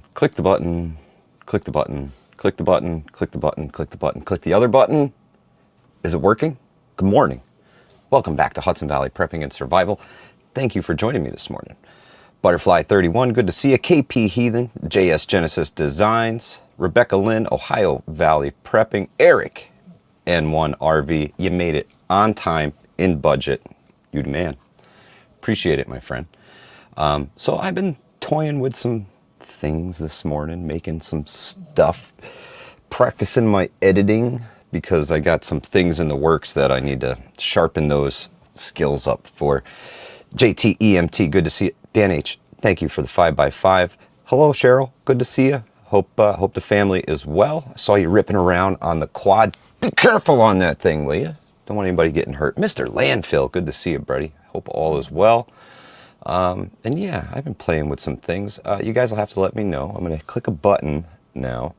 button, click the button, click the button, click the button, click the button, click the button, click the other button. Is it working? Good morning. Welcome back to Hudson Valley Prepping and Survival. Thank you for joining me this morning. Butterfly 31, good to see you. KP Heathen, JS Genesis Designs, Rebecca Lynn, Ohio Valley Prepping, Eric, N1 RV. You made it on time, in budget. You the man. Appreciate it, my friend. So I've been toying with some things this morning, making some stuff, practicing my editing, because I got some things in the works that I need to sharpen those skills up for. JTEMT, good to see you. Dan H, thank you for the 5x5. Hello, Cheryl, good to see you. Hope the family is well. I saw you ripping around on the quad. Be careful on that thing, will you? Don't want anybody getting hurt. Mr. Landfill, good to see you, buddy. Hope all is well. And yeah, I've been playing with some things. You guys will have to let me know. I'm going to click a button now.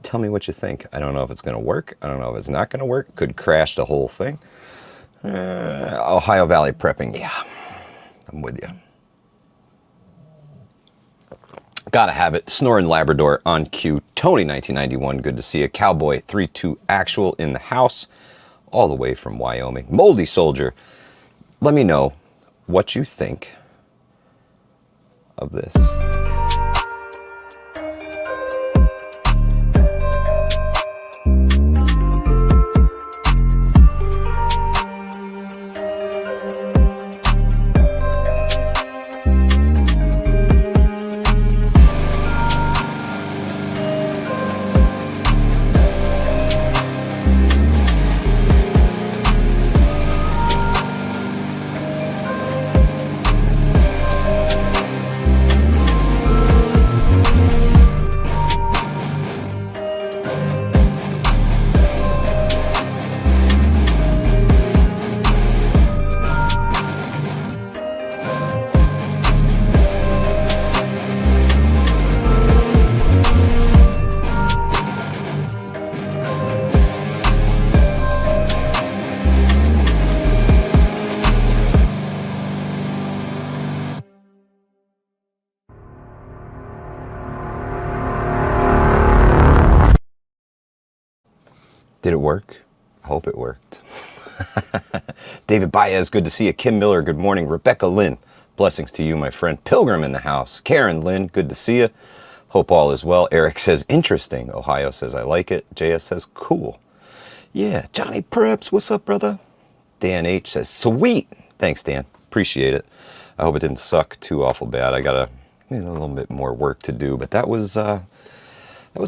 Tell me what you think. I don't know if it's going to work. I don't know if it's not going to work. Could crash the whole thing. Ohio Valley Prepping. Yeah, I'm with you. Gotta have it. Snoring Labrador on cue. Tony 1991, good to see you. Cowboy 32 Actual in the house, all the way from Wyoming. Moldy Soldier, let me know what you think of this. Did it work? I hope it worked. David Baez, good to see you. Kim Miller, good morning. Rebecca Lynn, blessings to you, my friend. Pilgrim in the house. Karen Lynn, good to see you. Hope all is well. Eric says, interesting. Ohio says, I like it. JS says, cool. Yeah, Johnny Preps, what's up, brother? Dan H says, sweet. Thanks, Dan. Appreciate it. I hope it didn't suck too awful bad. I got a little bit more work to do, but that was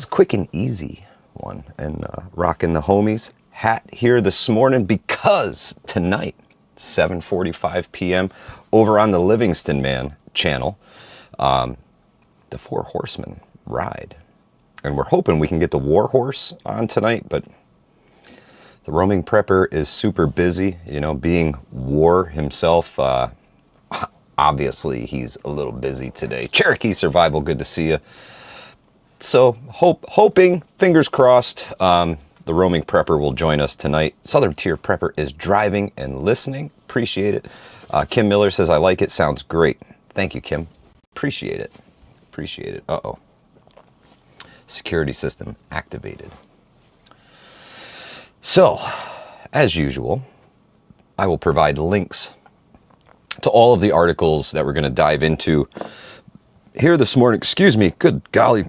quick and easy one. And rocking the homies hat here this morning because tonight, 7:45 p.m. over on the Livingston Man channel, the Four Horsemen ride. And we're hoping we can get the War Horse on tonight, but the roaming prepper is super busy, you know, being War himself. Obviously, he's a little busy today. Cherokee Survival, good to see you. So, hoping, fingers crossed, the roaming prepper will join us tonight. Southern Tier Prepper is driving and listening. Appreciate it. Kim Miller says, I like it. Sounds great. Thank you, Kim. Appreciate it. Appreciate it. Uh-oh. Security system activated. So, as usual, I will provide links to all of the articles that we're going to dive into here this morning. Excuse me. Good golly.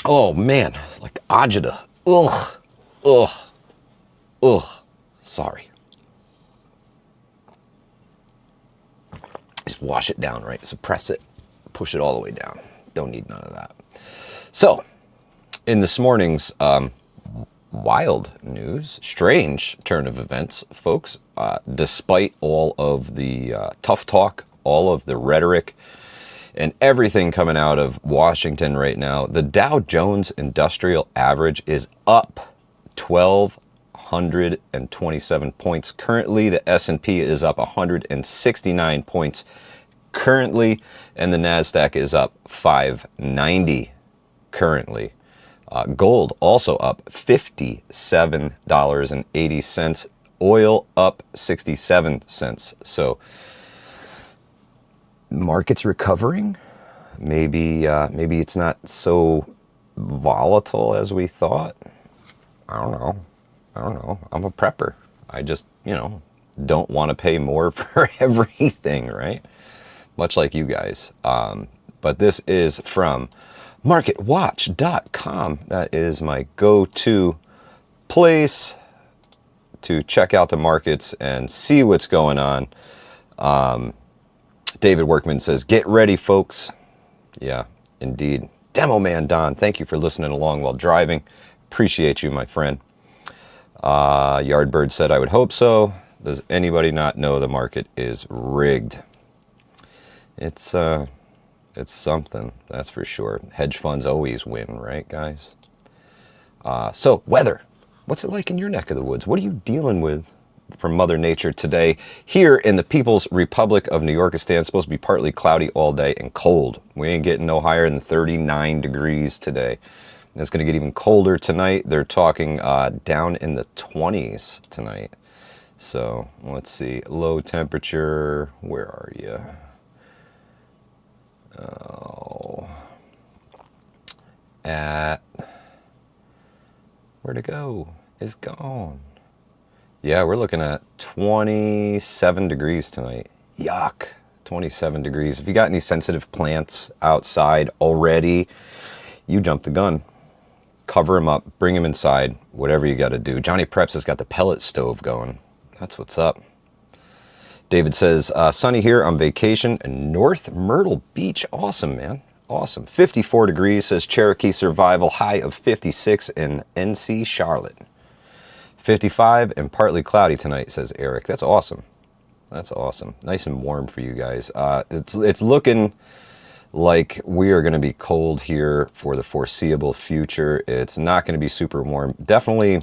Oh, man. Like agita. Ugh. Ugh. Ugh. Sorry. Just wash it down, right? Suppress it. Push it all the way down. Don't need none of that. So, in this morning's wild news, strange turn of events, folks, despite all of the tough talk, all of the rhetoric, and everything coming out of Washington right now, the Dow Jones Industrial Average is up 1,227 points. Currently, the S&P is up 169 points currently, and the NASDAQ is up 590 currently. Gold also up $57.80. Oil up 67 cents. So market's recovering. maybe it's not so volatile as we thought. I don't know. I'm a prepper. I just, don't want to pay more for everything, right? Much like you guys. But this is from marketwatch.com. That is my go-to place to check out the markets and see what's going on. David Workman says, get ready, folks. Yeah, indeed. Demo Man Don, thank you for listening along while driving. Appreciate you, my friend. Yardbird said, I would hope so. Does anybody not know the market is rigged? It's something, that's for sure. Hedge funds always win, right, guys? So, weather. What's it like in your neck of the woods? What are you dealing with from Mother Nature today? Here in the People's Republic of New York, it's supposed to be partly cloudy all day and cold. We ain't getting no higher than 39 degrees today. And it's going to get even colder tonight. They're talking down in the 20s tonight. So, let's see. Low temperature. Where are you? Oh. Where'd it go? It's gone. Yeah, we're looking at 27 degrees tonight. Yuck. 27 degrees. If you got any sensitive plants outside already, you jump the gun. Cover them up. Bring them inside. Whatever you got to do. Johnny Preps has got the pellet stove going. That's what's up. David says, sunny here on vacation in North Myrtle Beach. Awesome, man. Awesome. 54 degrees, says Cherokee Survival. High of 56 in NC Charlotte. 55 and partly cloudy tonight, says Eric. That's awesome. That's awesome. Nice and warm for you guys. It's looking like we are going to be cold here for the foreseeable future. It's not going to be super warm. Definitely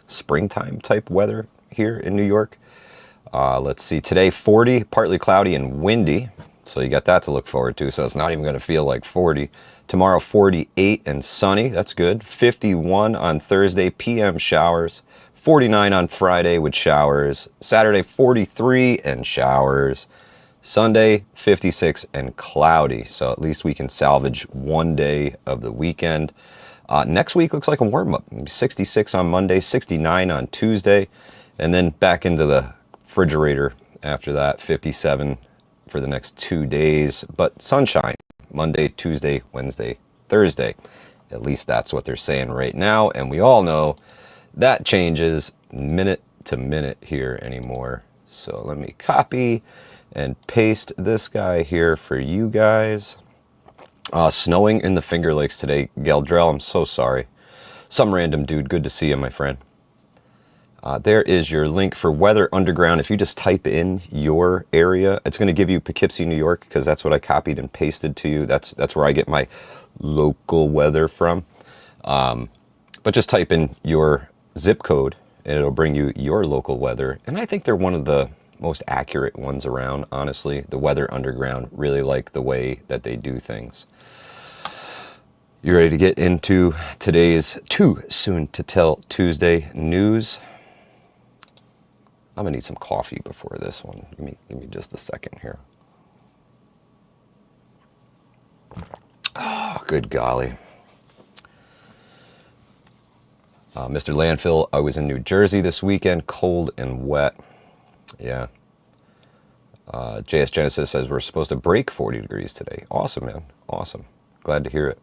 springtime type weather here in New York. Let's see, today 40, partly cloudy and windy. So you got that to look forward to. So it's not even going to feel like 40. Tomorrow 48 and sunny. That's good. 51 on Thursday, PM showers. 49 on Friday with showers. Saturday 43 and showers. Sunday 56 and cloudy. So at least we can salvage one day of the weekend. Next week looks like a warm-up. 66 on Monday, 69 on Tuesday. And then back into the refrigerator after that, 57 for the next 2 days, but sunshine Monday, Tuesday, Wednesday, Thursday. At least that's what they're saying right now, and we all know that changes minute to minute here anymore. So let me copy and paste this guy here for you guys. Snowing in the Finger Lakes today. Geldrell, I'm so sorry. Some random dude, good to see you, my friend. There is your link for Weather Underground. If you just type in your area, it's going to give you Poughkeepsie, New York, because that's what I copied and pasted to you. That's where I get my local weather from. But just type in your zip code, and it'll bring you your local weather. And I think they're one of the most accurate ones around, honestly. The Weather Underground, really like the way that they do things. You ready to get into today's Too Soon to Tell Tuesday news? I'm gonna need some coffee before this one. Give me just a second here. Oh, good golly. Mr. Landfill, I was in New Jersey this weekend, cold and wet. Yeah. JS Genesis says we're supposed to break 40 degrees today. Awesome, man. Awesome. Glad to hear it.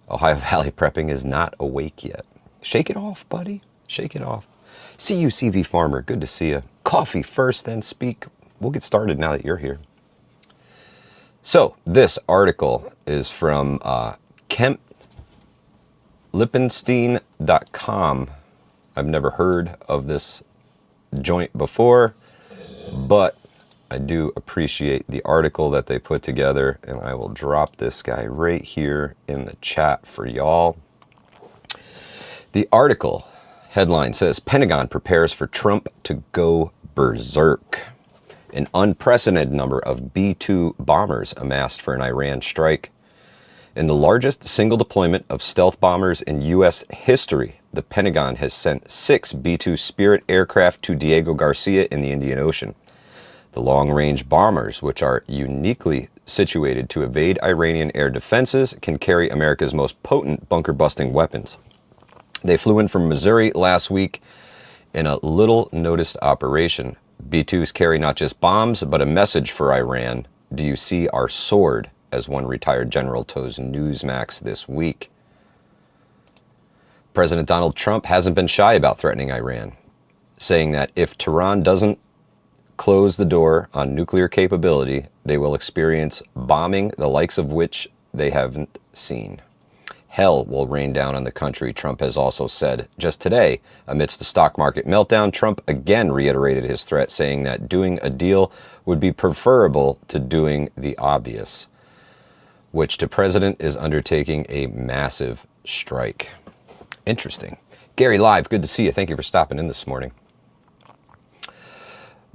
Ohio Valley prepping is not awake yet. Shake it off, buddy. Shake it off. CUCV Farmer, good to see you. Coffee first, then speak. We'll get started now that you're here. So, this article is from KempLippenstein.com. I've never heard of this joint before, but I do appreciate the article that they put together, and I will drop this guy right here in the chat for y'all. The article headline says, Pentagon prepares for Trump to go berserk. An unprecedented number of B-2 bombers amassed for an Iran strike. In the largest single deployment of stealth bombers in U.S. history, the Pentagon has sent 6 B-2 Spirit aircraft to Diego Garcia in the Indian Ocean. The long-range bombers, which are uniquely situated to evade Iranian air defenses can carry America's most potent bunker-busting weapons. They flew in from Missouri last week in a little-noticed operation. B-2s carry not just bombs, but a message for Iran. Do you see our sword? As one retired general told Newsmax this week. President Donald Trump hasn't been shy about threatening Iran, saying that if Tehran doesn't close the door on nuclear capability, they will experience bombing the likes of which they haven't seen. Hell will rain down on the country, Trump has also said. Just today, amidst the stock market meltdown, Trump again reiterated his threat, saying that doing a deal would be preferable to doing the obvious, which the president is undertaking a massive strike. Interesting. Gary Live, good to see you. Thank you for stopping in this morning.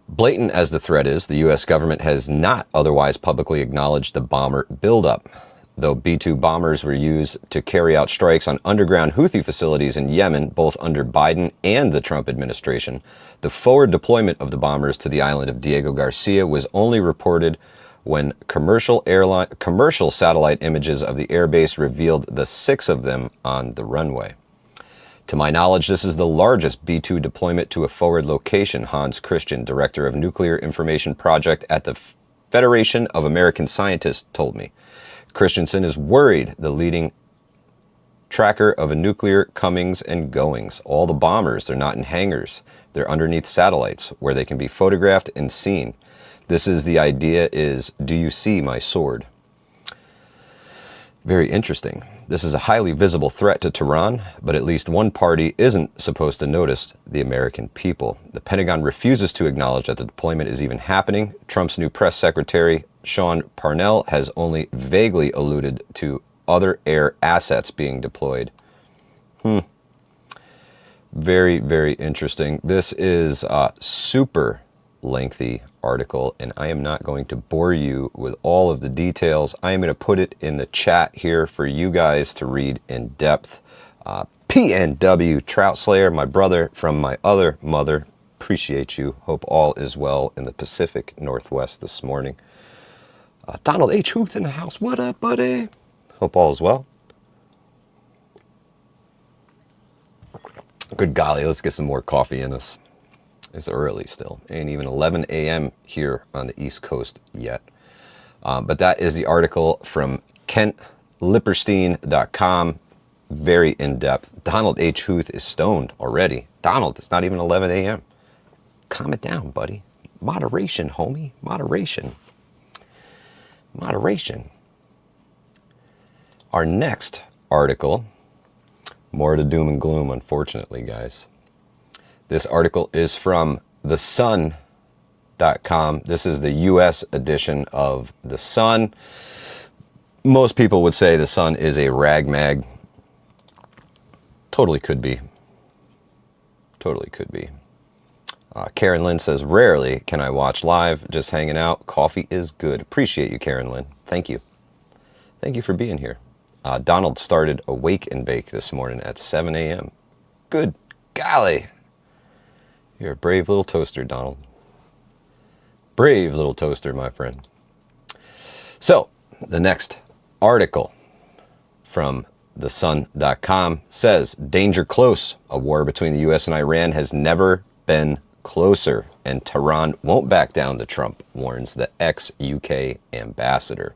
Blatant as the threat is, the U.S. government has not otherwise publicly acknowledged the bomber buildup. Though B-2 bombers were used to carry out strikes on underground Houthi facilities in Yemen, both under Biden and the Trump administration, the forward deployment of the bombers to the island of Diego Garcia was only reported when commercial satellite images of the airbase revealed the 6 of them on the runway. To my knowledge, this is the largest B-2 deployment to a forward location, Hans Christian, director of Nuclear Information Project at the Federation of American Scientists, told me. Christensen is worried the leading tracker of a nuclear comings and goings. All the bombers, they're not in hangars. They're underneath satellites where they can be photographed and seen. This is the idea is, do you see my sword? Very interesting. This is a highly visible threat to Tehran, but at least one party isn't supposed to notice: the American people. The Pentagon refuses to acknowledge that the deployment is even happening. Trump's new press secretary, Sean Parnell, has only vaguely alluded to other air assets being deployed. Very, very interesting. This is a super lengthy article, and I am not going to bore you with all of the details. I am going to put it in the chat here for you guys to read in depth. PNW Trout Slayer, my brother from my other mother, appreciate you. Hope all is well in the Pacific Northwest this morning. Donald H. Huth in the house. What up, buddy? Hope all is well. Good golly, let's get some more coffee in us. It's early still. Ain't even 11 a.m. here on the East Coast yet. But that is the article from KentLipperstein.com. Very in-depth. Donald H. Huth is stoned already. Donald, it's not even 11 a.m. Calm it down, buddy. Moderation, homie. Moderation. Moderation. Our next article, more to doom and gloom, unfortunately, guys. This article is from thesun.com. This is the U.S. edition of The Sun. Most people would say The Sun is a rag mag. Totally could be. Totally could be. Karen Lynn says, rarely can I watch live, just hanging out. Coffee is good. Appreciate you, Karen Lynn. Thank you. Thank you for being here. Donald started a wake and bake this morning at 7 a.m. Good golly. You're a brave little toaster, Donald. Brave little toaster, my friend. So, the next article from thesun.com says, danger close. A war between the U.S. and Iran has never been closer, and Tehran won't back down to Trump, warns the ex-UK ambassador.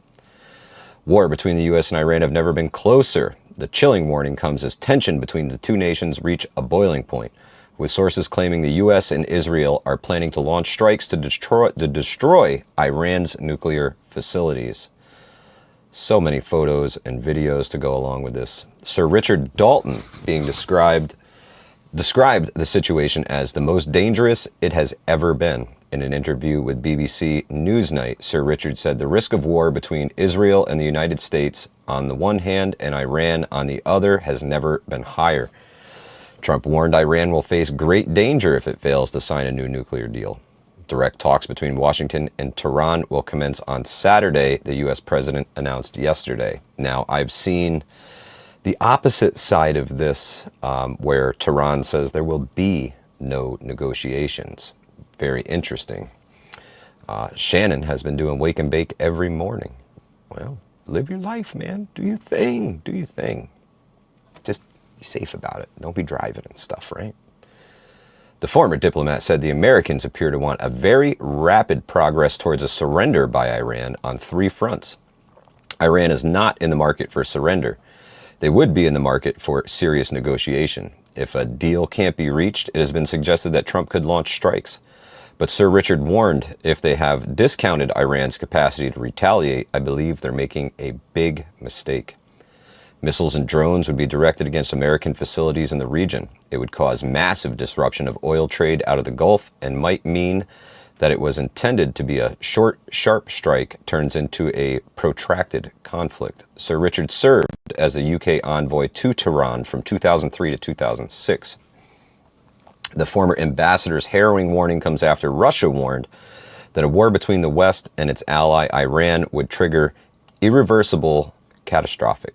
War between the U.S. and Iran have never been closer. The chilling warning comes as tension between the two nations reach a boiling point, with sources claiming the U.S. and Israel are planning to launch strikes to destroy Iran's nuclear facilities. So many photos and videos to go along with this. Sir Richard Dalton being described the situation as the most dangerous it has ever been. In an interview with BBC Newsnight, Sir Richard said the risk of war between Israel and the United States on the one hand and Iran on the other has never been higher. Trump warned Iran will face great danger if it fails to sign a new nuclear deal. Direct talks between Washington and Tehran will commence on Saturday, the U.S. president announced yesterday. Now, I've seen the opposite side of this, where Tehran says there will be no negotiations. Very interesting. Shannon has been doing wake and bake every morning. Well, live your life, man. Do your thing. Do your thing. Just be safe about it. Don't be driving and stuff, right? The former diplomat said the Americans appear to want a very rapid progress towards a surrender by Iran on 3 fronts. Iran is not in the market for surrender. They would be in the market for serious negotiation. If a deal can't be reached, it has been suggested that Trump could launch strikes. But Sir Richard warned if they have discounted Iran's capacity to retaliate, I believe they're making a big mistake. Missiles and drones would be directed against American facilities in the region. It would cause massive disruption of oil trade out of the Gulf and might mean that it was intended to be a short, sharp strike turns into a protracted conflict. Sir Richard served as a UK envoy to Tehran from 2003 to 2006. The former ambassador's harrowing warning comes after Russia warned that a war between the West and its ally Iran would trigger irreversible catastrophic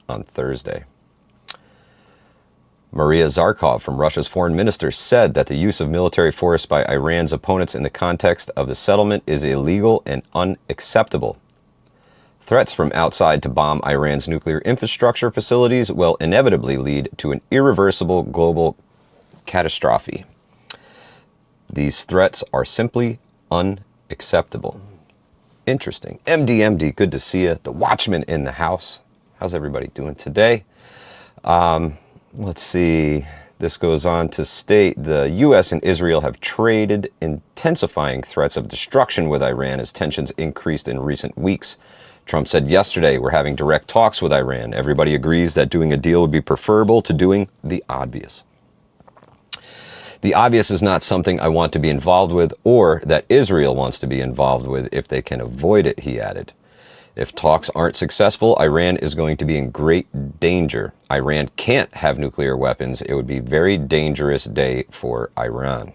on Thursday. Maria Zakharova from Russia's foreign minister said that the use of military force by Iran's opponents in the context of the settlement is illegal and unacceptable. Threats from outside to bomb Iran's nuclear infrastructure facilities will inevitably lead to an irreversible global catastrophe. These threats are simply unacceptable. Interesting. MD, good to see you. The Watchman in the house. How's everybody doing today? Let's see. This goes on to state the U.S. and Israel have traded intensifying threats of destruction with Iran as tensions increased in recent weeks. Trump said yesterday, we're having direct talks with Iran. Everybody agrees that doing a deal would be preferable to doing the obvious. The obvious is not something I want to be involved with or that Israel wants to be involved with if they can avoid it, he added. If talks aren't successful, Iran is going to be in great danger. Iran can't have nuclear weapons. It would be a very dangerous day for Iran.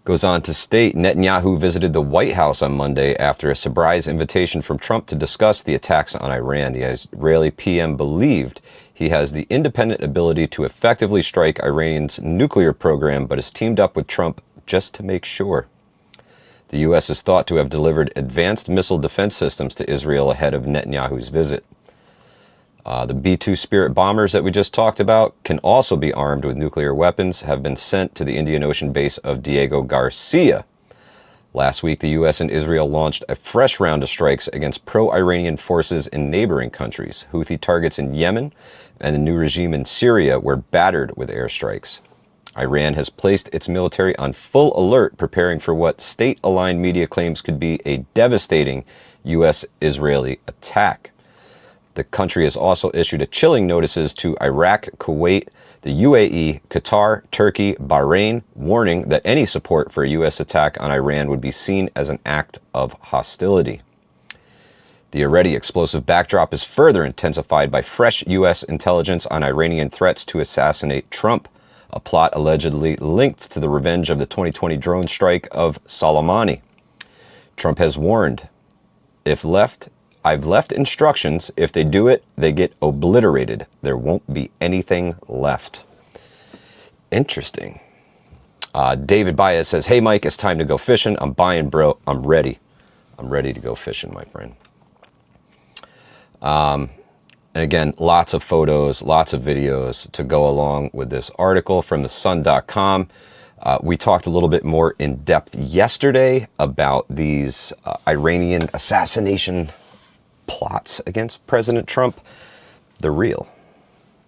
Goes on to state, Netanyahu visited the White House on Monday after a surprise invitation from Trump to discuss the attacks on Iran. The Israeli PM believed he has the independent ability to effectively strike Iran's nuclear program, but has teamed up with Trump just to make sure. The U.S. is thought to have delivered advanced missile defense systems to Israel ahead of Netanyahu's visit. The B-2 Spirit bombers that we just talked about can also be armed with nuclear weapons, have been sent to the Indian Ocean base of Diego Garcia. Last week, the U.S. and Israel launched a fresh round of strikes against pro-Iranian forces in neighboring countries. Houthi targets in Yemen and the new regime in Syria were battered with airstrikes. Iran has placed its military on full alert, preparing for what state-aligned media claims could be a devastating U.S.-Israeli attack. The country has also issued a chilling notices to Iraq, Kuwait, the UAE, Qatar, Turkey, Bahrain, warning that any support for a U.S. attack on Iran would be seen as an act of hostility. The already explosive backdrop is further intensified by fresh U.S. intelligence on Iranian threats to assassinate Trump, a plot allegedly linked to the revenge of the 2020 drone strike of Soleimani. Trump has warned, I've left instructions. If they do it, they get obliterated. There won't be anything left. Interesting. David Baez says, hey, Mike, it's time to go fishing. I'm buying, bro. I'm ready. I'm ready to go fishing, my friend. And again, lots of photos, lots of videos to go along with this article from thesun.com. We talked a little bit more in depth yesterday about these Iranian assassination plots against President Trump. They're real.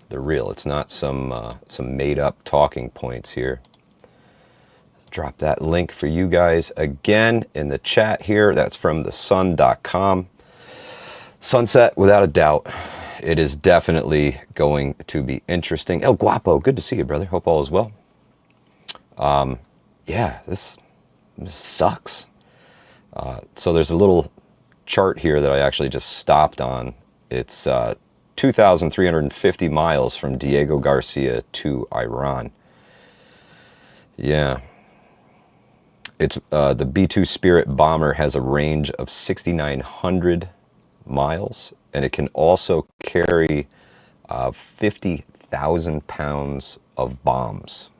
They're real. It's not some made-up talking points here. Drop that link for you guys again in the chat here. That's from thesun.com. Sunset, without a doubt. It is definitely going to be interesting. El Guapo, good to see you, brother. Hope all is well. Yeah, this sucks. So there's a little chart here that I actually just stopped on. It's 2,350 miles from Diego Garcia to Iran. Yeah. It's the B-2 Spirit bomber has a range of 6,900 miles, and it can also carry 50,000 pounds of bombs.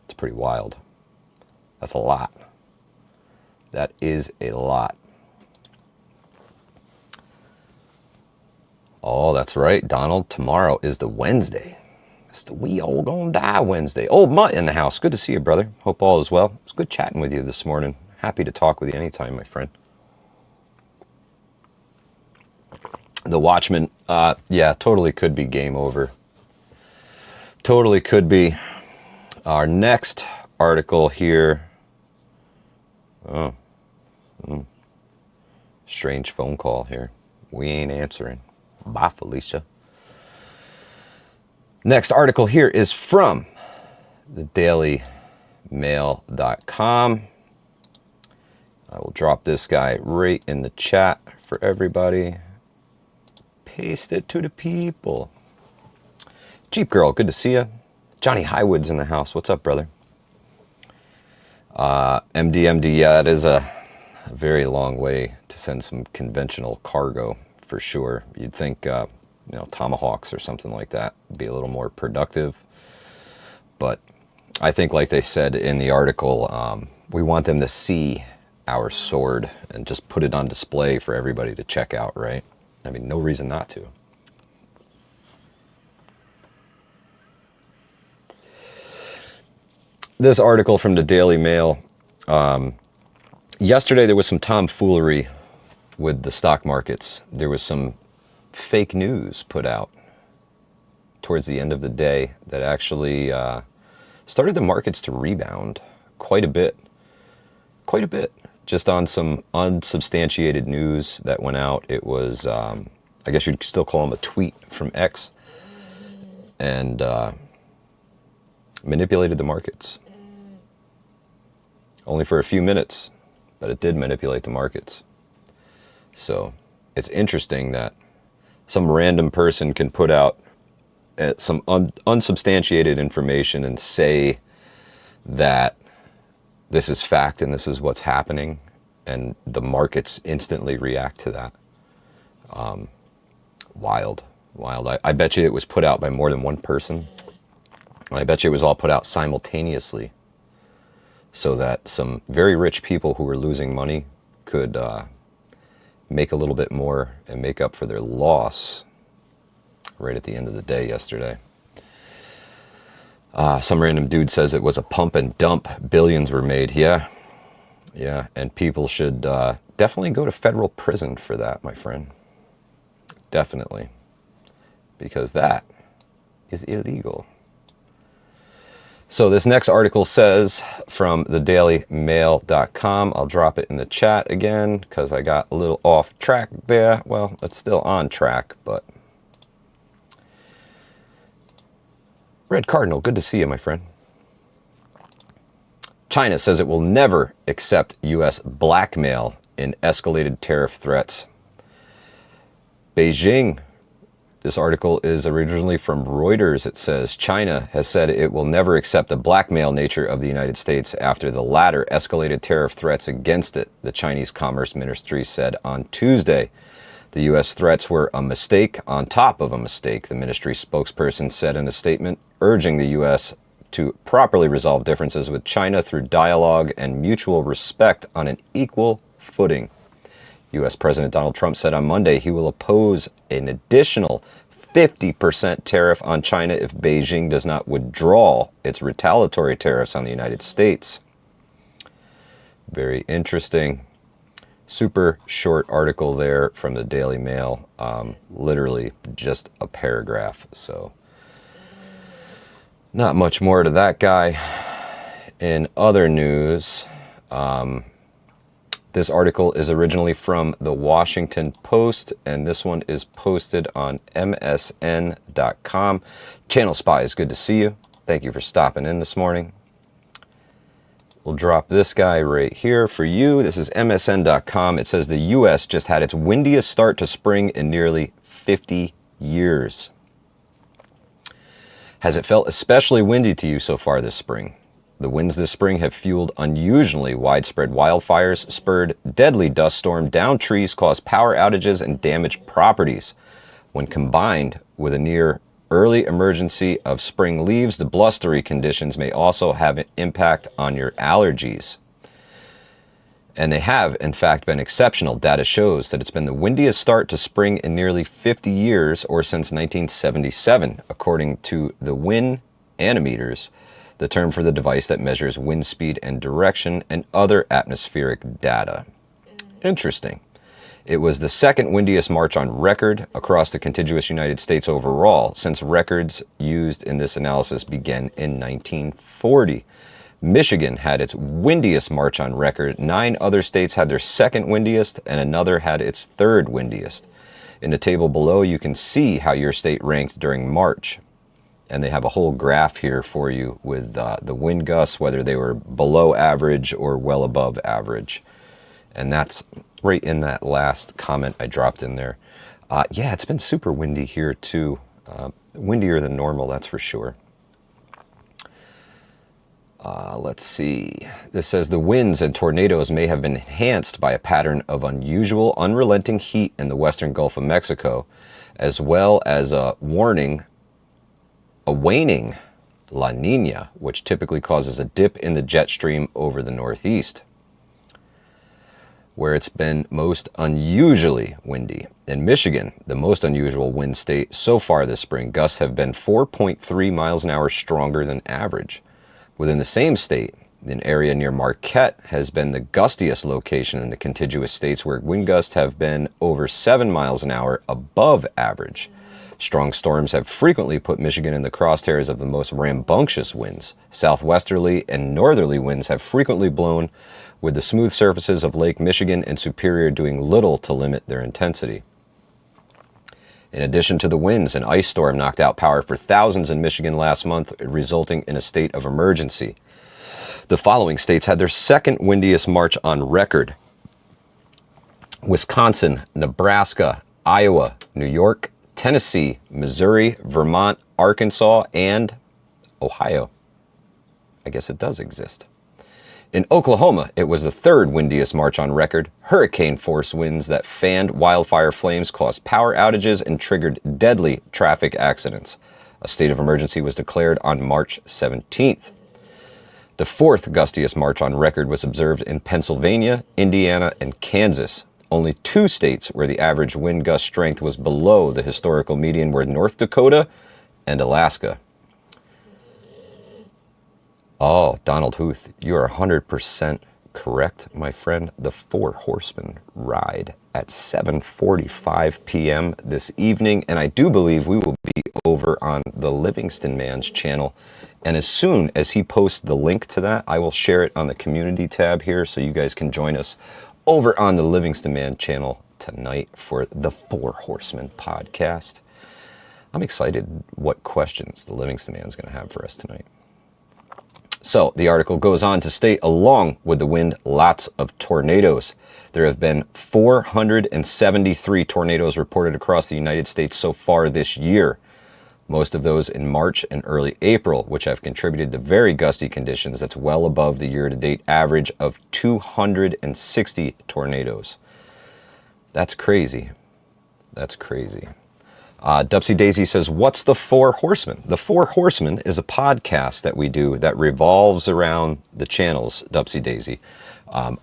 It's pretty wild. That's a lot. That is a lot. Oh, that's right, Donald. Tomorrow is the Wednesday. It's the We All Gonna Die Wednesday. Old Mutt in the house. Good to see you, brother. Hope all is well. It's good chatting with you this morning. Happy to talk with you anytime, my friend. The Watchmen, yeah, totally could be game over. Totally could be. Our next article here. Oh, strange phone call here. We ain't answering. Bye, Felicia. Next article here is from the dailymail.com. I will drop this guy right in the chat for everybody. Paste it to the people. Jeep Girl, good to see you. Johnny Highwood's in the house. What's up, brother? MDMD, yeah, it is a very long way to send some conventional cargo, for sure. You'd think, Tomahawks or something like that would be a little more productive. But I think, like they said in the article, we want them to see our sword and just put it on display for everybody to check out, right? I mean, no reason not to. This article from the Daily Mail. Yesterday there was some tomfoolery with the stock markets. There was some fake news put out towards the end of the day that actually started the markets to rebound quite a bit. Quite a bit. Just on some unsubstantiated news that went out. It was, I guess you'd still call them a tweet from X, and manipulated the markets. Only for a few minutes, but it did manipulate the markets. So it's interesting that some random person can put out some unsubstantiated information and say that this is fact and this is what's happening, and the markets instantly react to that. Wild. I bet you it was put out by more than one person. And I bet you it was all put out simultaneously so that some very rich people who were losing money could make a little bit more and make up for their loss right at the end of the day yesterday. Some random dude says it was a pump and dump. Billions were made. Yeah, and people should definitely go to federal prison for that, my friend. Definitely. Because that is illegal. So this next article says from thedailymail.com. I'll drop it in the chat again because I got a little off track there. Well, it's still on track, but... Red Cardinal, good to see you, my friend. China says it will never accept U.S. blackmail in escalated tariff threats. Beijing. This article is originally from Reuters. It says China has said it will never accept the blackmail nature of the United States after the latter escalated tariff threats against it, the Chinese Commerce Ministry said on Tuesday. The U.S. threats were a mistake on top of a mistake, the ministry spokesperson said in a statement, urging the U.S. to properly resolve differences with China through dialogue and mutual respect on an equal footing. U.S. President Donald Trump said on Monday he will oppose an additional 50% tariff on China if Beijing does not withdraw its retaliatory tariffs on the United States. Very interesting. Super short article there from the Daily Mail. Literally just a paragraph. So not much more to that guy. In other news, this article is originally from the Washington Post, and this one is posted on msn.com. Channel Spies, good to see you. Thank you for stopping in this morning. We'll drop this guy right here for you. This is msn.com. It says the U.S. just had its windiest start to spring in nearly 50 years. Has it felt especially windy to you so far this spring? The winds this spring have fueled unusually widespread wildfires, spurred deadly dust storm, downed trees, caused power outages, and damaged properties. When combined with a near early emergency of spring leaves, the blustery conditions may also have an impact on your allergies. And they have, in fact, been exceptional. Data shows that it's been the windiest start to spring in nearly 50 years, or since 1977, according to the wind anemometers, the term for the device that measures wind speed and direction and other atmospheric data. Interesting. It was the second windiest March on record across the contiguous United States overall, since records used in this analysis began in 1940. Michigan had its windiest March on record. 9 other states had their second windiest, and another had its third windiest. In the table below, you can see how your state ranked during March. And they have a whole graph here for you with the wind gusts, whether they were below average or well above average. And that's right in that last comment I dropped in there. Yeah, it's been super windy here too. Windier than normal, that's for sure. Let's see. This says the winds and tornadoes may have been enhanced by a pattern of unusual, unrelenting heat in the western Gulf of Mexico, as well as a waning La Nina, which typically causes a dip in the jet stream over the northeast, where it's been most unusually windy. In Michigan, the most unusual wind state so far this spring, gusts have been 4.3 miles an hour stronger than average. Within the same state, an area near Marquette has been the gustiest location in the contiguous states, where wind gusts have been over 7 miles an hour above average. Strong storms have frequently put Michigan in the crosshairs of the most rambunctious winds. Southwesterly and northerly winds have frequently blown, with the smooth surfaces of Lake Michigan and Superior doing little to limit their intensity. In addition to the winds, an ice storm knocked out power for thousands in Michigan last month, resulting in a state of emergency. The following states had their second windiest March on record: Wisconsin, Nebraska, Iowa, New York, Tennessee, Missouri, Vermont, Arkansas, and Ohio. I guess it does exist. In Oklahoma, it was the third windiest March on record. Hurricane-force winds that fanned wildfire flames caused power outages and triggered deadly traffic accidents. A state of emergency was declared on March 17th. The fourth gustiest March on record was observed in Pennsylvania, Indiana, and Kansas. Only 2 states where the average wind gust strength was below the historical median were North Dakota and Alaska. Oh, Donald Huth, you are 100% correct, my friend. The Four Horsemen ride at 7:45 p.m. this evening, and I do believe we will be over on the Livingston Man's channel. And as soon as he posts the link to that, I will share it on the community tab here, so you guys can join us over on the Livingston Man channel tonight for the Four Horsemen podcast. I'm excited what questions the Livingston Man's going to have for us tonight. So the article goes on to state, along with the wind, lots of tornadoes. There have been 473 tornadoes reported across the United States so far this year. Most of those in March and early April, which have contributed to very gusty conditions that's well above the year-to-date average of 260 tornadoes. That's crazy. That's crazy. Dupsy Daisy says, what's the Four Horsemen? The Four Horsemen is a podcast that we do that revolves around the channels, Dupsy Daisy.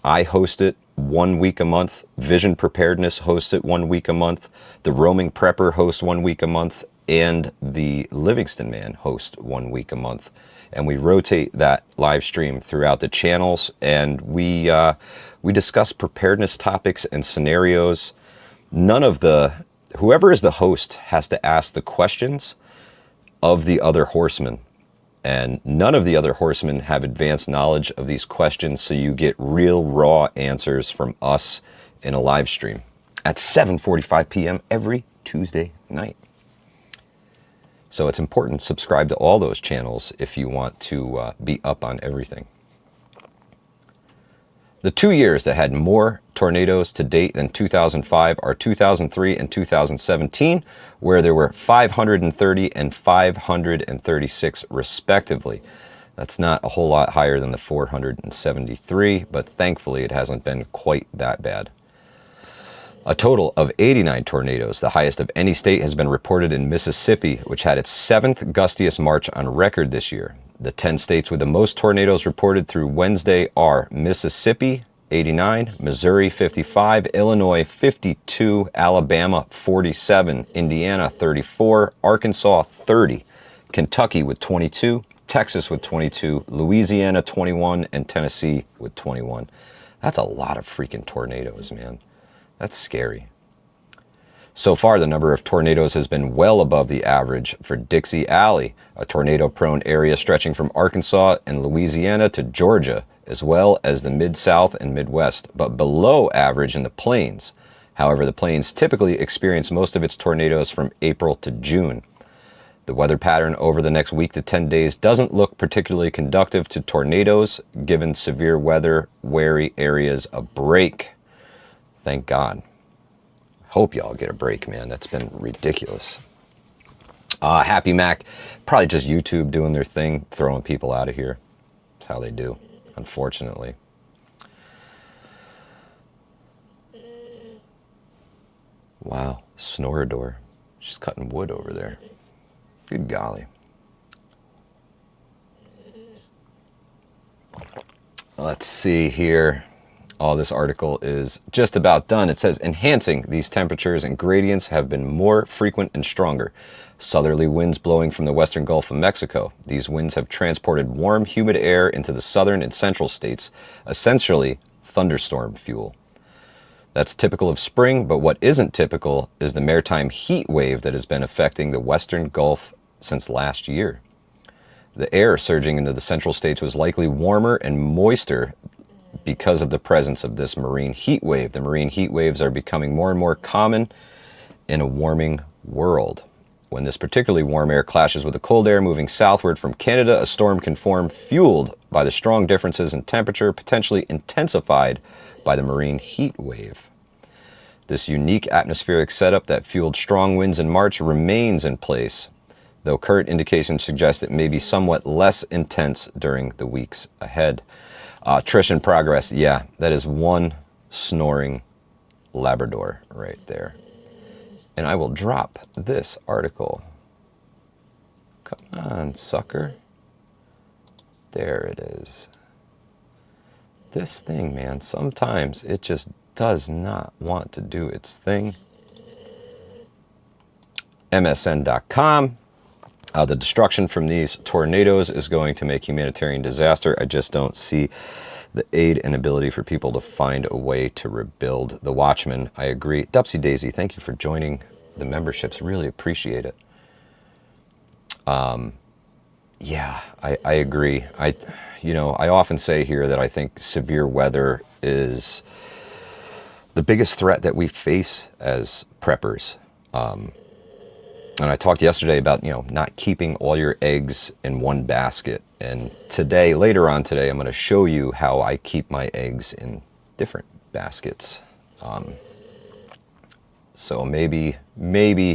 I host it 1 week a month. Vision Preparedness hosts it 1 week a month. The Roaming Prepper hosts 1 week a month. And the Livingston Man hosts 1 week a month. And we rotate that live stream throughout the channels. And we discuss preparedness topics and scenarios. Whoever is the host has to ask the questions of the other horsemen. And none of the other horsemen have advanced knowledge of these questions, so you get real raw answers from us in a live stream at 7:45 p.m. every Tuesday night. So it's important to subscribe to all those channels if you want to be up on everything. The 2 years that had more tornadoes to date than 2005 are 2003 and 2017, where there were 530 and 536 respectively. That's not a whole lot higher than the 473, but thankfully it hasn't been quite that bad. A total of 89 tornadoes, the highest of any state, has been reported in Mississippi, which had its 7th gustiest March on record this year. The 10 states with the most tornadoes reported through Wednesday are Mississippi, 89, Missouri 55, Illinois 52, Alabama 47, Indiana 34, Arkansas 30, Kentucky with 22, Texas with 22, Louisiana 21, and Tennessee with 21. That's a lot of freaking tornadoes, man. That's scary. So far, the number of tornadoes has been well above the average for Dixie Alley, a tornado-prone area stretching from Arkansas and Louisiana to Georgia, as well as the Mid-South and Midwest, but below average in the plains. However, the plains typically experience most of its tornadoes from April to June. The weather pattern over the next week to 10 days doesn't look particularly conducive to tornadoes, giving severe weather-wary areas a break. Thank God. Hope y'all get a break, man. That's been ridiculous. Happy Mac, probably just YouTube doing their thing, throwing people out of here. That's how they do, unfortunately. Wow, Snorador. She's cutting wood over there. Good golly. Let's see here. Oh, this article is just about done. It says, enhancing these temperatures and gradients have been more frequent and stronger. Southerly winds blowing from the western Gulf of Mexico. These winds have transported warm, humid air into the southern and central states, essentially thunderstorm fuel. That's typical of spring, but what isn't typical is the maritime heat wave that has been affecting the western Gulf since last year. The air surging into the central states was likely warmer and moister because of the presence of this marine heat wave. The marine heat waves are becoming more and more common in a warming world. When this particularly warm air clashes with the cold air moving southward from Canada, a storm can form fueled by the strong differences in temperature, potentially intensified by the marine heat wave. This unique atmospheric setup that fueled strong winds in March remains in place, though current indications suggest it may be somewhat less intense during the weeks ahead. Trish in progress. Yeah, that is one snoring Labrador right there. And I will drop this article. Come on, sucker. There it is. This thing, man, sometimes it just does not want to do its thing. MSN.com. The destruction from these tornadoes is going to make humanitarian disaster. I just don't see the aid and ability for people to find a way to rebuild. The Watchman, I agree. Dupsy Daisy, thank you for joining the memberships. Really appreciate it. Yeah, I agree. I often say here that I think severe weather is the biggest threat that we face as preppers. And I talked yesterday about, not keeping all your eggs in one basket. And today, later on today, I'm going to show you how I keep my eggs in different baskets. So maybe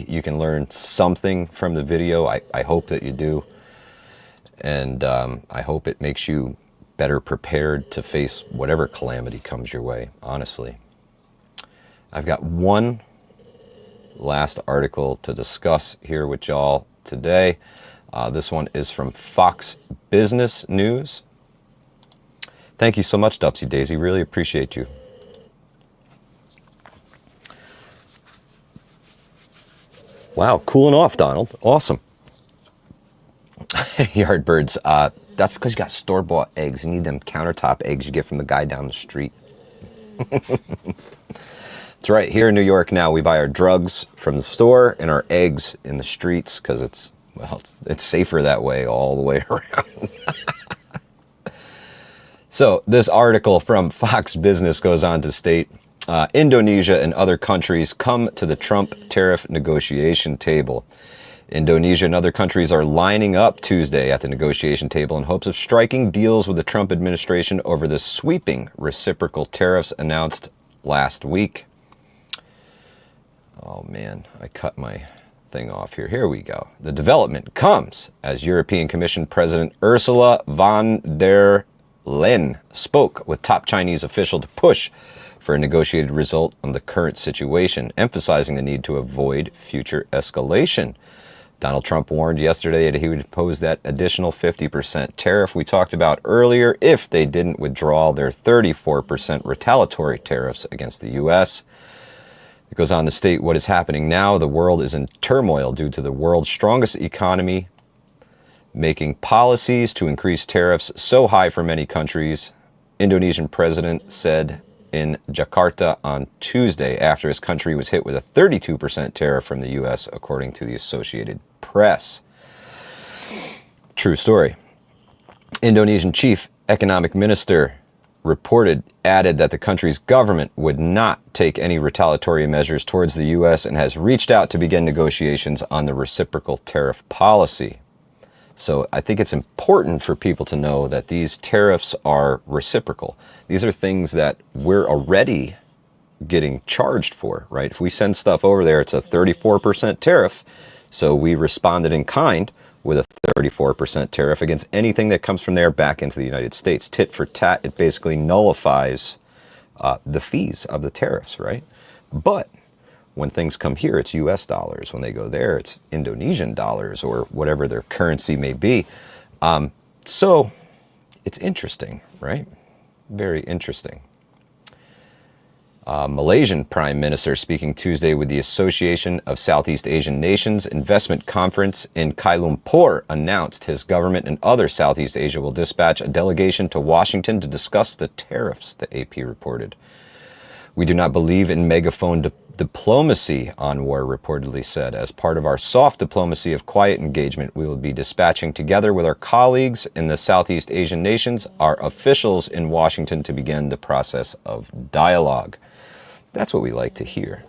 you can learn something from the video. I hope that you do. And I hope it makes you better prepared to face whatever calamity comes your way, honestly. I've got one last article to discuss here with y'all today. This one is from Fox Business News. Thank you so much, Dupsy Daisy. Really appreciate you. Wow, cooling off, Donald. Awesome. Yardbirds. That's because you got store-bought eggs. You need them countertop eggs you get from the guy down the street. That's right. Here in New York now, we buy our drugs from the store and our eggs in the streets because it's safer that way all the way around. So this article from Fox Business goes on to state, Indonesia and other countries come to the Trump tariff negotiation table. Indonesia and other countries are lining up Tuesday at the negotiation table in hopes of striking deals with the Trump administration over the sweeping reciprocal tariffs announced last week. Oh man, I cut my thing off here. Here we go. The development comes as European Commission President Ursula von der Leyen spoke with top Chinese official to push for a negotiated result on the current situation, emphasizing the need to avoid future escalation. Donald Trump warned yesterday that he would impose that additional 50% tariff we talked about earlier if they didn't withdraw their 34% retaliatory tariffs against the U.S. It goes on to state what is happening now. The world is in turmoil due to the world's strongest economy making policies to increase tariffs so high for many countries, Indonesian president said in Jakarta on Tuesday after his country was hit with a 32% tariff from the U.S., according to the Associated Press. True story. Indonesian chief economic minister added that the country's government would not take any retaliatory measures towards the U.S. and has reached out to begin negotiations on the reciprocal tariff policy. So I think it's important for people to know that these tariffs are reciprocal. These are things that we're already getting charged for, right? If we send stuff over there, it's a 34% tariff. So we responded in kind with a 34% tariff against anything that comes from there back into the United States. Tit for tat, it basically nullifies the fees of the tariffs, right? But when things come here, it's US dollars. When they go there, it's Indonesian dollars or whatever their currency may be. So it's interesting, right? Very interesting. Malaysian Prime Minister speaking Tuesday with the Association of Southeast Asian Nations Investment Conference in Kuala Lumpur announced his government and other Southeast Asia will dispatch a delegation to Washington to discuss the tariffs, the AP reported. We do not believe in megaphone diplomacy, Anwar reportedly said. As part of our soft diplomacy of quiet engagement, we will be dispatching together with our colleagues in the Southeast Asian nations, our officials in Washington to begin the process of dialogue. That's what we like to hear.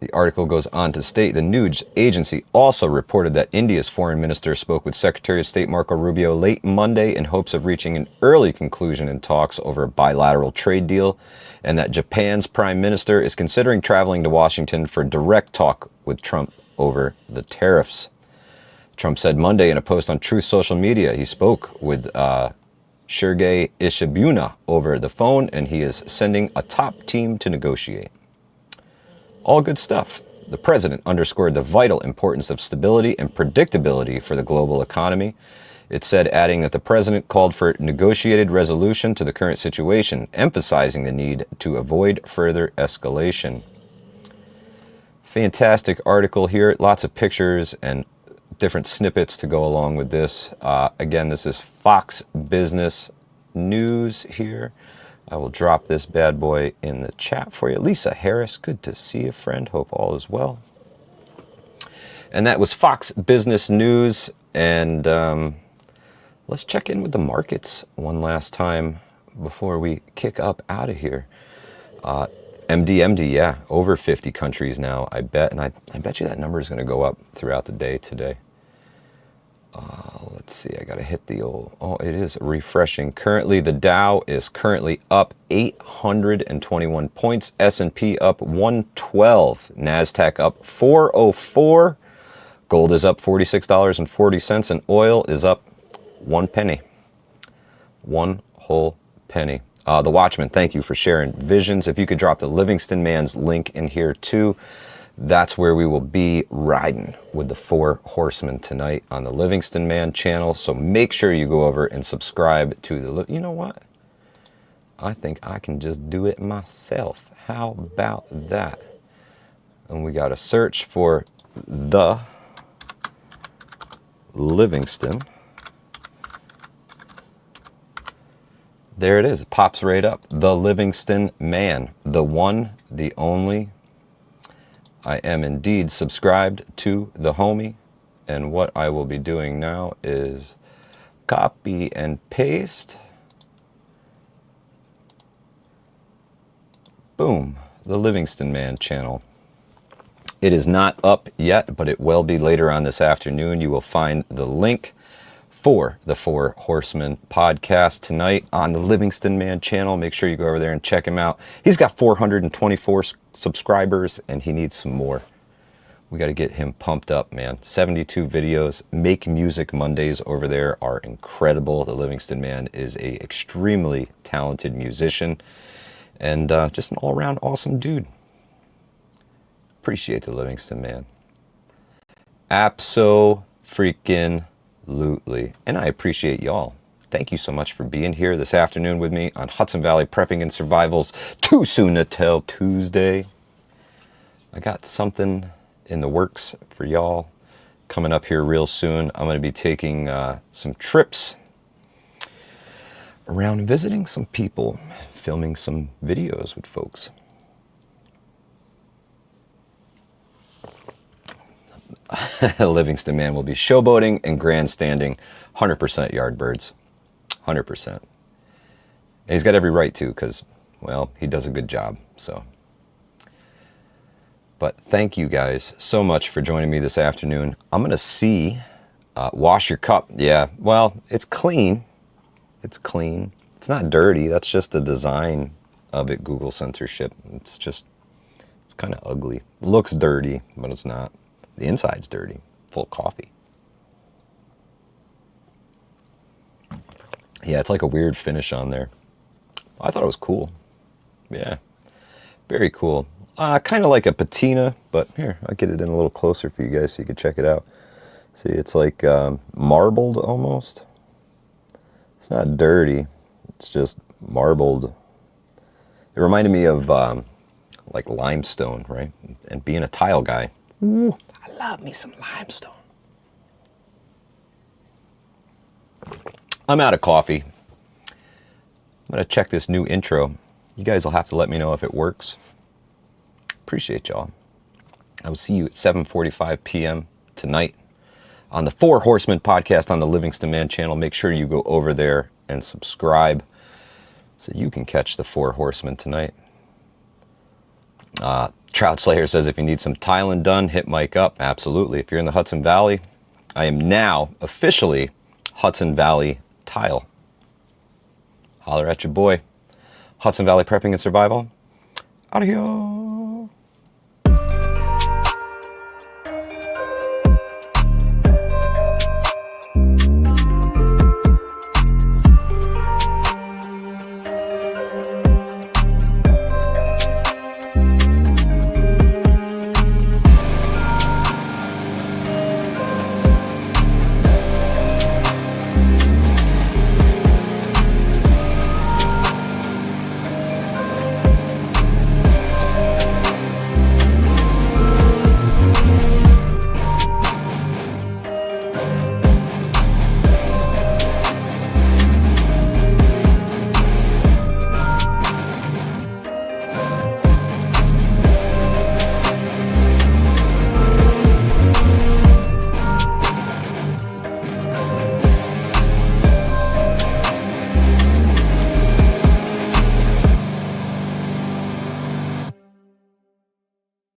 The article goes on to state the news agency also reported that India's foreign minister spoke with Secretary of State Marco Rubio late Monday in hopes of reaching an early conclusion in talks over a bilateral trade deal, and that Japan's prime minister is considering traveling to Washington for direct talk with Trump over the tariffs. Trump said Monday in a post on Truth social media he spoke with Sergei Ishibuna over the phone, and he is sending a top team to negotiate. All good stuff. The president underscored the vital importance of stability and predictability for the global economy. It said, adding that the president called for negotiated resolution to the current situation, emphasizing the need to avoid further escalation. Fantastic article here. Lots of pictures and different snippets to go along with this. Again, this is Fox Business News here. I will drop this bad boy in the chat for you. Lisa Harris, good to see you, friend. Hope all is well. And that was Fox Business News. And let's check in with the markets one last time before we kick up out of here. MD, yeah, over 50 countries now, I bet. And I bet you that number is going to go up throughout the day today. Let's see, I got to hit the old, it is refreshing. Currently, the Dow is currently up 821 points. S&P up 112. NASDAQ up 404. Gold is up $46.40. And oil is up 1 penny. 1 whole penny. The Watchman, thank you for sharing visions. If you could drop the Livingston Man's link in here too. That's where we will be riding with the 4 horsemen tonight on the Livingston Man channel. So make sure you go over and subscribe to the... You know what? I think I can just do it myself. How about that? And we got to search for the Livingston. There it is. It pops right up. The Livingston Man. The one, the only... I am indeed subscribed to the homie, and what I will be doing now is copy and paste. Boom, the Livingston Man channel. It is not up yet, but it will be later on this afternoon. You will find the link for the 4 Horsemen podcast tonight on the Livingston Man channel. Make sure you go over there and check him out. He's got 424 subscribers, and he needs some more. We got to get him pumped up, man. 72 videos. Make Music Mondays over there are incredible. The Livingston Man is a extremely talented musician and just an all-around awesome dude. Appreciate the Livingston man. Abso-freaking-lutely. And I appreciate y'all. Thank you so much for being here this afternoon with me on Hudson Valley Prepping and Survival's Too Soon to Tell Tuesday. I got something in the works for y'all coming up here real soon. I'm going to be taking some trips around and visiting some people, filming some videos with folks. Livingston man will be showboating and grandstanding, 100% Yardbirds, 100%. And he's got every right to, because, well, he does a good job, so. But thank you guys so much for joining me this afternoon. I'm going to wash your cup. Yeah, well, it's clean. It's clean. It's not dirty. That's just the design of it, Google censorship. It's kind of ugly. It looks dirty, but it's not. The inside's dirty, full of coffee. Yeah, it's like a weird finish on there. I thought it was cool. Yeah, very cool. Kind of like a patina, but here, I'll get it in a little closer for you guys so you can check it out. See, it's like marbled almost. It's not dirty, it's just marbled. It reminded me of like limestone, right? And being a tile guy, ooh, I love me some limestone. I'm out of coffee. I'm gonna check this new intro. You guys will have to let me know if it works. Appreciate y'all. I will see you at 7:45 p.m. tonight on the Four Horsemen podcast on the Livingston Man channel. Make sure you go over there and subscribe so you can catch the Four Horsemen tonight. Trout Slayer says if you need some tiling done, hit Mike up. Absolutely. If you're in the Hudson Valley, I am now officially Hudson Valley Tile. Holler at your boy. Hudson Valley Prepping and Survival. Out of here.